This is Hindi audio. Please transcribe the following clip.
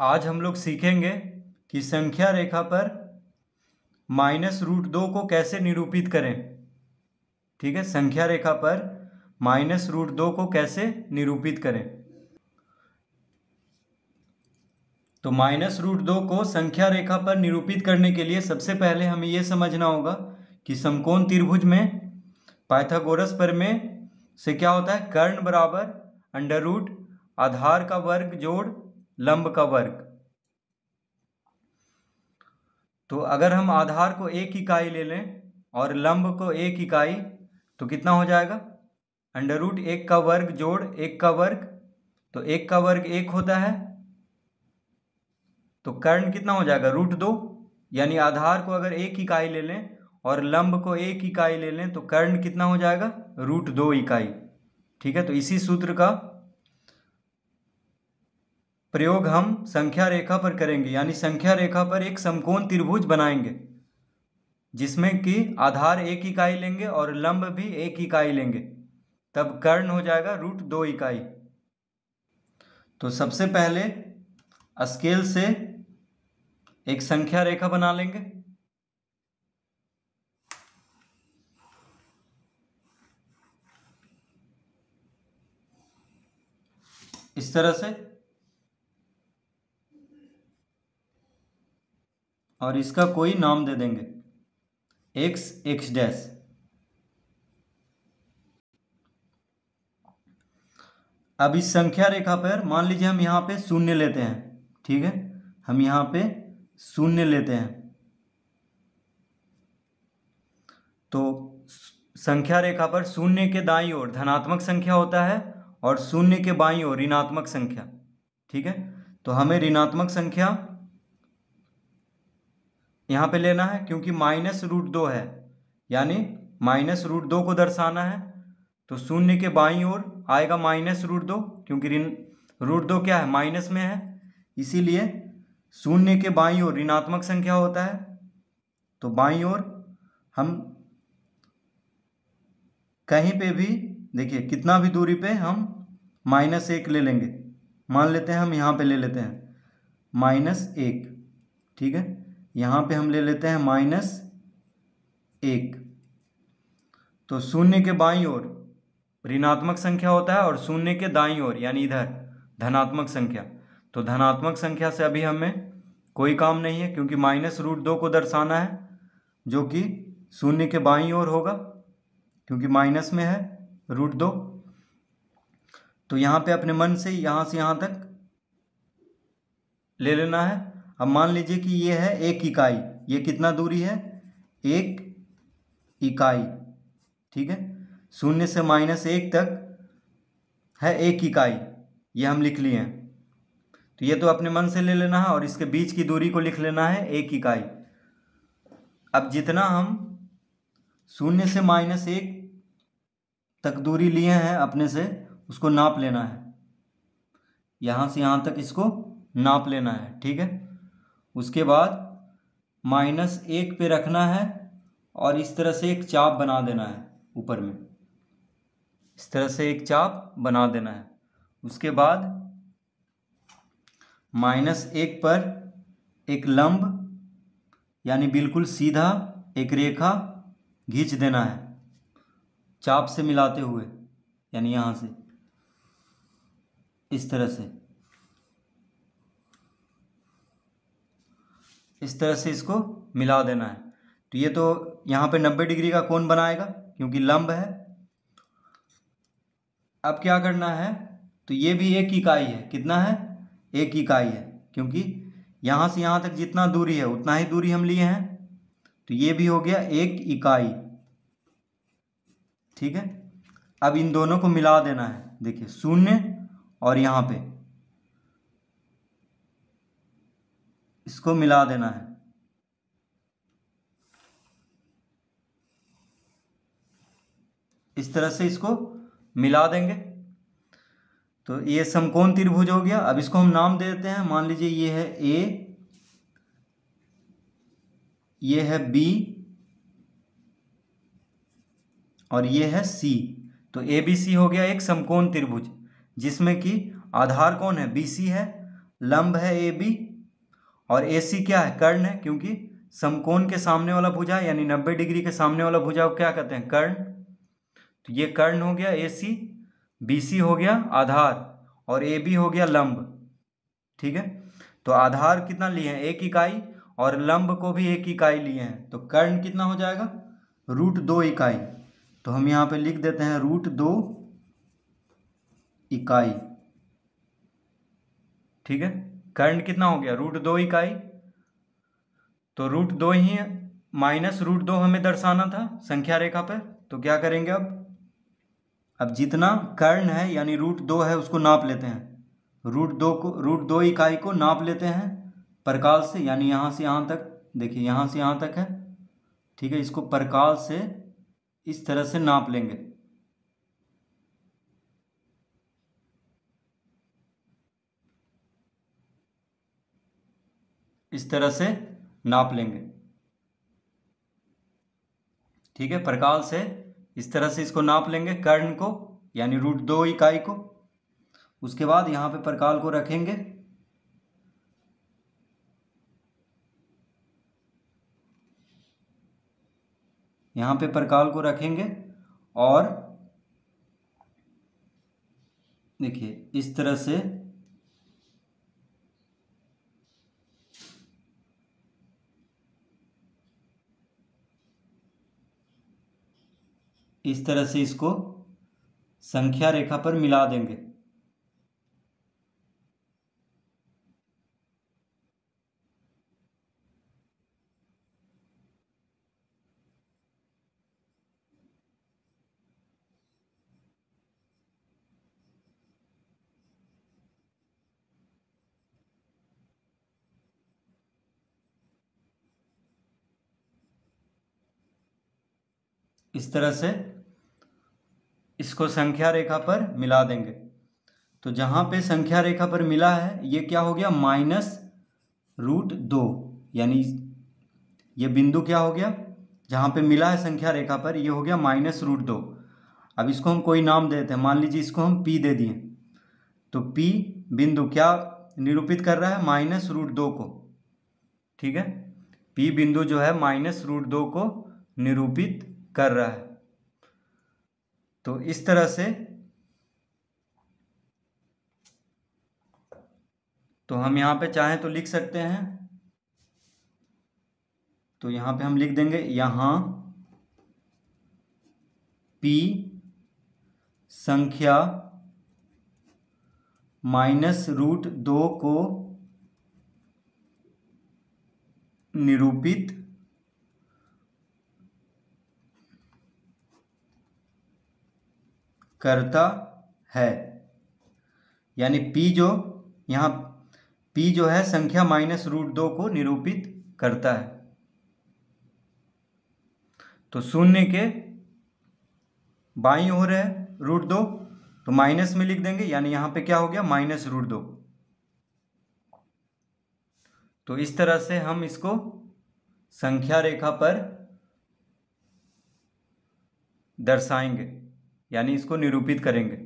आज हम लोग सीखेंगे कि संख्या रेखा पर -√2 को कैसे निरूपित करें। ठीक है, संख्या रेखा पर -√2 को कैसे निरूपित करें। तो -√2 को संख्या रेखा पर निरूपित करने के लिए सबसे पहले हमें यह समझना होगा कि समकोण त्रिभुज में पाइथागोरस प्रमेय से क्या होता है, कर्ण बराबर √ आधार का वर्ग जोड़ लंब का वर्ग। तो अगर हम आधार को 1 इकाई ले लें और लंब को 1 इकाई, तो कितना हो जाएगा, √1 का वर्ग जोड़ 1 का वर्ग। तो 1 का वर्ग 1 होता है, तो कर्ण कितना हो जाएगा, √2। यानी आधार को अगर 1 इकाई ले लें और लंब को 1 इकाई ले लें तो कर्ण कितना हो जाएगा, √2 इकाई। ठीक है, तो इसी सूत्र का प्रयोग हम संख्या रेखा पर करेंगे। यानी संख्या रेखा पर एक समकोण त्रिभुज बनाएंगे जिसमें कि आधार 1 इकाई लेंगे और लंब भी 1 इकाई लेंगे, तब कर्ण हो जाएगा √2 इकाई। तो सबसे पहले स्केल से एक संख्या रेखा बना लेंगे। इस तरह से, और इसका कोई नाम दे देंगे, x डैश। अब इस संख्या रेखा पर मान लीजिए हम यहाँ पे शून्य लेते हैं। ठीक है, हम यहाँ पे शून्य लेते हैं। तो संख्या रेखा पर शून्य के दाईं ओर धनात्मक संख्या होता है और शून्य के बाईं ओर ऋणात्मक संख्या। ठीक है, तो हमें ऋणात्मक संख्या यहाँ पे लेना है क्योंकि -√2 है, यानी -√2 को दर्शाना है। तो शून्य के बाईं ओर आएगा -√2, क्योंकि √2 क्या है, माइनस में है, इसीलिए शून्य के बाईं ओर ऋणात्मक संख्या होता है। तो बाईं ओर हम कहीं पे भी देखिए, कितना भी दूरी पे हम -1 ले लेंगे। मान लेते हैं हम यहाँ पे ले लेते हैं -1। ठीक है, यहाँ पे हम ले लेते हैं -1। तो शून्य के बाईं ओर ऋणात्मक संख्या होता है और शून्य के दाईं ओर यानी इधर धनात्मक संख्या। तो धनात्मक संख्या से अभी हमें कोई काम नहीं है क्योंकि -√2 को दर्शाना है, जो कि शून्य के बाईं ओर होगा क्योंकि माइनस में है √2। तो यहाँ पे अपने मन से यहाँ तक ले लेना है। अब मान लीजिए कि ये है 1 इकाई, ये कितना दूरी है, 1 इकाई। ठीक है, शून्य से -1 तक है 1 इकाई, ये हम लिख लिए हैं। तो ये तो अपने मन से ले लेना है और इसके बीच की दूरी को लिख लेना है 1 इकाई। अब जितना हम शून्य से -1 तक दूरी लिए हैं अपने से, उसको नाप लेना है। यहाँ से यहाँ तक इसको नाप लेना है। ठीक है, उसके बाद -1 पे रखना है और इस तरह से एक चाप बना देना है ऊपर में, इस तरह से एक चाप बना देना है। उसके बाद -1 पर एक लंब यानी बिल्कुल सीधा एक रेखा खींच देना है चाप से मिलाते हुए, यानी यहाँ से इस तरह से, इस तरह से इसको मिला देना है। तो ये तो यहाँ पे 90 डिग्री का कोण बनाएगा क्योंकि लंब है। अब क्या करना है, तो ये भी 1 इकाई है। कितना है, 1 इकाई है, क्योंकि यहाँ से यहाँ तक जितना दूरी है उतना ही दूरी हम लिए हैं। तो ये भी हो गया 1 इकाई। ठीक है, अब इन दोनों को मिला देना है। देखिए, शून्य और यहाँ पे इसको मिला देना है। इस तरह से इसको मिला देंगे तो ये समकोण त्रिभुज हो गया। अब इसको हम नाम दे देते हैं। मान लीजिए ये है A, ये है B और ये है C। तो ABC हो गया एक समकोण त्रिभुज जिसमें कि आधार कौन है, BC है लंब है ए बी, और ए सी क्या है, कर्ण है, क्योंकि समकोण के सामने वाला भुजा यानी 90 डिग्री के सामने वाला भुजा को क्या कहते हैं, कर्ण। तो ये कर्ण हो गया ए सी, बी सी हो गया आधार, और ए बी हो गया लंब। ठीक है, तो आधार कितना लिए हैं, 1 इकाई, और लंब को भी 1 इकाई लिए हैं, तो कर्ण कितना हो जाएगा, √2 इकाई। तो हम यहाँ पे लिख देते हैं √2 इकाई। ठीक है, कर्ण कितना हो गया, √2 इकाई। तो √2 ही माइनस √2 हमें दर्शाना था संख्या रेखा पर। तो क्या करेंगे, अब जितना कर्ण है यानी √2 है उसको नाप लेते हैं, √2 इकाई को नाप लेते हैं परकाल से, यानी यहाँ से यहाँ तक, देखिए यहाँ से यहाँ तक है। ठीक है, इसको परकाल से इस तरह से नाप लेंगे। इस तरह से नाप लेंगे। ठीक है, परकाल से इस तरह से इसको नाप लेंगे कर्ण को, यानी √2 इकाई को। उसके बाद यहाँ पे परकाल को रखेंगे, यहाँ पे परकाल को रखेंगे, और देखिए इस तरह से इसको संख्या रेखा पर मिला देंगे। इस तरह से इसको संख्या रेखा पर मिला देंगे। तो जहाँ पे संख्या रेखा पर मिला है ये क्या हो गया, -√2, यानी ये बिंदु क्या हो गया, जहाँ पे मिला है संख्या रेखा पर, ये हो गया -√2। अब इसको हम कोई नाम देते हैं, मान लीजिए इसको हम P दे दिए। तो P बिंदु क्या निरूपित कर रहा है, -√2 को। ठीक है, P बिंदु जो है -√2 को निरूपित कर रहा है। तो इस तरह से तो हम यहाँ पे चाहें तो लिख सकते हैं। तो यहाँ पे हम लिख देंगे, यहाँ P संख्या -√2 को निरूपित करता है, यानी P जो यहाँ P जो है संख्या -√2 को निरूपित करता है। तो शून्य के बाईं ओर है √2, तो माइनस में लिख देंगे, यानी यहाँ पे क्या हो गया, -√2। तो इस तरह से हम इसको संख्या रेखा पर दर्शाएंगे, यानी इसको निरूपित करेंगे।